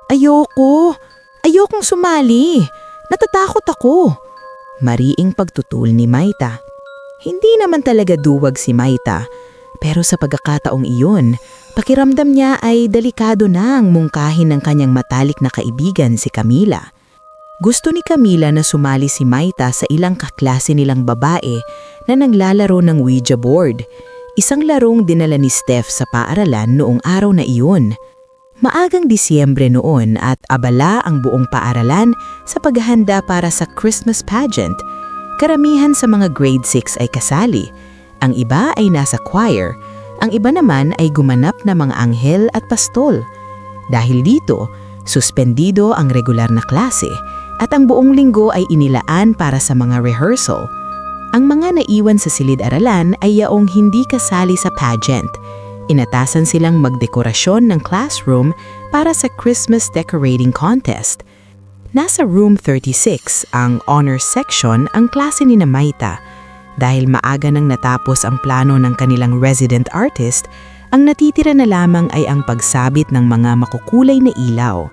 Ayoko. Ayokong sumali. Natatakot ako. Mariing pagtutul ni Maita. Hindi naman talaga duwag si Maita, pero sa pagkakataong iyon, pakiramdam niya ay delikado na ang mungkahin ng kanyang matalik na kaibigan si Camila. Gusto ni Camila na sumali si Maita sa ilang kaklase nilang babae na naglalaro ng Ouija board, isang larong dinala ni Steph sa paaralan noong araw na iyon. Maagang Disyembre noon at abala ang buong paaralan sa paghahanda para sa Christmas pageant. Karamihan sa mga grade 6 ay kasali. Ang iba ay nasa choir. Ang iba naman ay gumanap na mga anghel at pastol. Dahil dito, suspendido ang regular na klase at ang buong linggo ay inilaan para sa mga rehearsal. Ang mga naiwan sa silid-aralan ay yaong hindi kasali sa pageant. Inatasan silang magdekorasyon ng classroom para sa Christmas decorating contest. Nasa room 36, ang honor section, ang klase ni Maita. Dahil maaga nang natapos ang plano ng kanilang resident artist, ang natitira na lamang ay ang pagsabit ng mga makukulay na ilaw.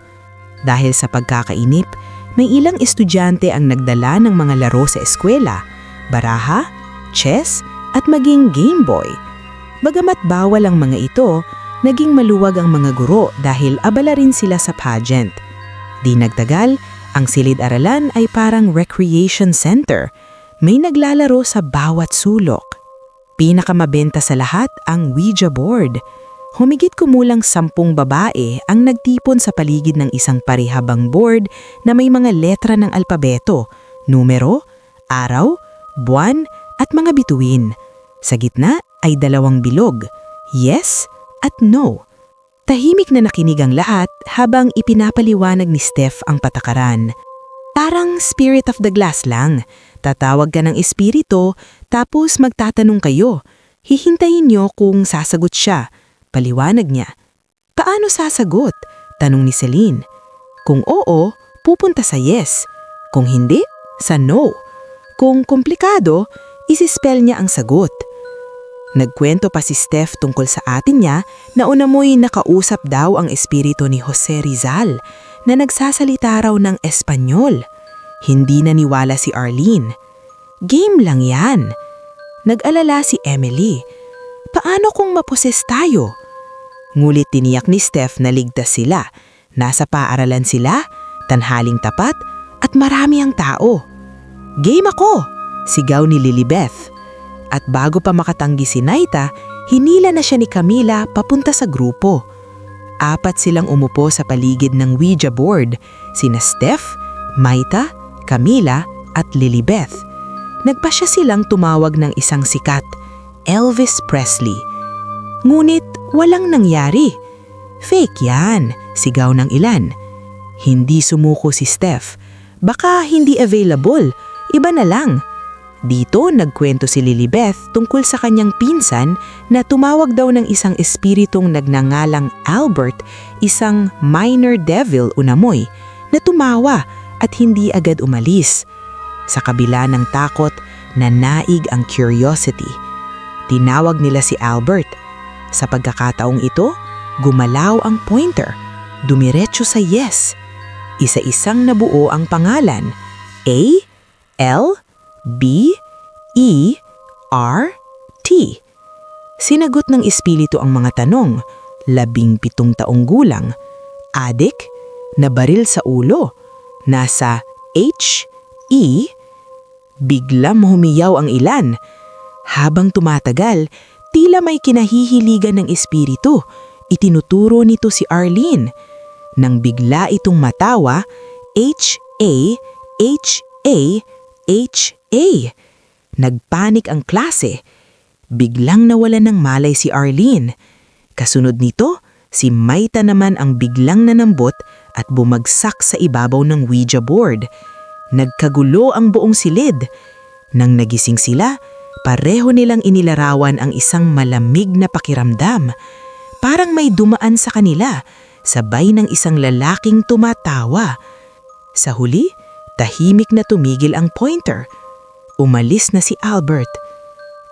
Dahil sa pagkakainip, may ilang estudyante ang nagdala ng mga laro sa eskwela, baraha, chess, at maging Game Boy. Bagamat bawal ang mga ito, naging maluwag ang mga guro dahil abala rin sila sa pageant. Di nagtagal, ang silid-aralan ay parang recreation center. May naglalaro sa bawat sulok. Pinakamabenta sa lahat ang Ouija board. Humigit kumulang 10 babae ang nagtipon sa paligid ng isang parihabang board na may mga letra ng alpabeto, numero, araw, buwan at mga bituin. Sa gitna ay 2 bilog, yes at no. Tahimik na nakinig ang lahat habang ipinapaliwanag ni Steph ang patakaran. Parang spirit of the glass lang. Tatawag ka ng espiritu tapos magtatanong kayo. Hihintayin nyo kung sasagot siya. Paliwanag niya. Paano sasagot? Tanong ni Celine. Kung oo, pupunta sa yes. Kung hindi, sa no. Kung komplikado, isispell niya ang sagot. Nagkwento pa si Steph tungkol sa atin niya na una mo'y nakausap daw ang espiritu ni Jose Rizal na nagsasalita raw ng Espanyol. Hindi naniwala si Arlene. Game lang yan. Nag-alala si Emily. Paano kung maposes tayo? Ngulit tiniyak ni Steph na ligtas sila. Nasa paaralan sila, tanhaling tapat at marami ang tao. Game ako! Sigaw ni Lilibeth. At bago pa makatanggi si Naita, hinila na siya ni Camila papunta sa grupo. 4 silang umupo sa paligid ng Ouija board, sina Steph, Maita, Camila at Lilibeth. Nagpasya silang tumawag ng isang sikat, Elvis Presley. Ngunit walang nangyari. Fake yan, sigaw ng ilan. Hindi sumuko si Steph. Baka hindi available, iba na lang. Dito nagkwento si Lilibeth tungkol sa kanyang pinsan na tumawag daw ng isang espiritong nagngangalang Albert, isang minor devil unamoy, na tumawa at hindi agad umalis. Sa kabila ng takot, nanaig ang curiosity. Tinawag nila si Albert. Sa pagkakataong ito, gumalaw ang pointer. Dumiretso sa yes. Isa-isang nabuo ang pangalan. A, L, B, E, R, T. Sinagot ng espiritu ang mga tanong. 17 taong gulang. Adik, nabaril sa ulo. Nasa H, E. Biglang humiyaw ang ilan. Habang tumatagal, tila may kinahihiligan ng espiritu. Itinuturo nito si Arlene. Nang bigla itong matawa, H, A, H, A, H, A. Nagpanik ang klase. Biglang nawalan ng malay si Arlene. Kasunod nito, si Maita naman ang biglang nanambot at bumagsak sa ibabaw ng Ouija board. Nagkagulo ang buong silid. Nang nagising sila, pareho nilang inilarawan ang isang malamig na pakiramdam. Parang may dumaan sa kanila, sabay ng isang lalaking tumatawa. Sa huli, tahimik na tumigil ang pointer. Umalis na si Albert.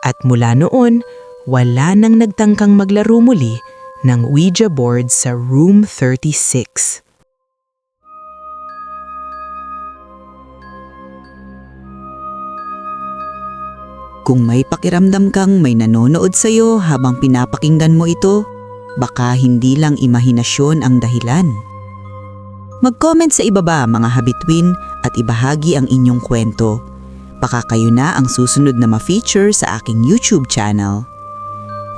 At mula noon, wala nang nagtangkang maglaro muli ng Ouija board sa room 36. Kung may pakiramdam kang may nanonood sa'yo habang pinapakinggan mo ito, baka hindi lang imahinasyon ang dahilan. Mag-comment sa ibaba mga habitwin at ibahagi ang inyong kwento. Baka kayo na ang susunod na ma-feature sa aking YouTube channel.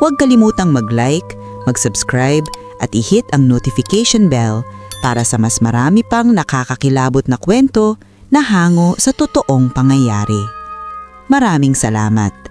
Huwag kalimutang mag-like, mag-subscribe at i-hit ang notification bell para sa mas marami pang nakakakilabot na kwento na hango sa totoong pangyayari. Maraming salamat!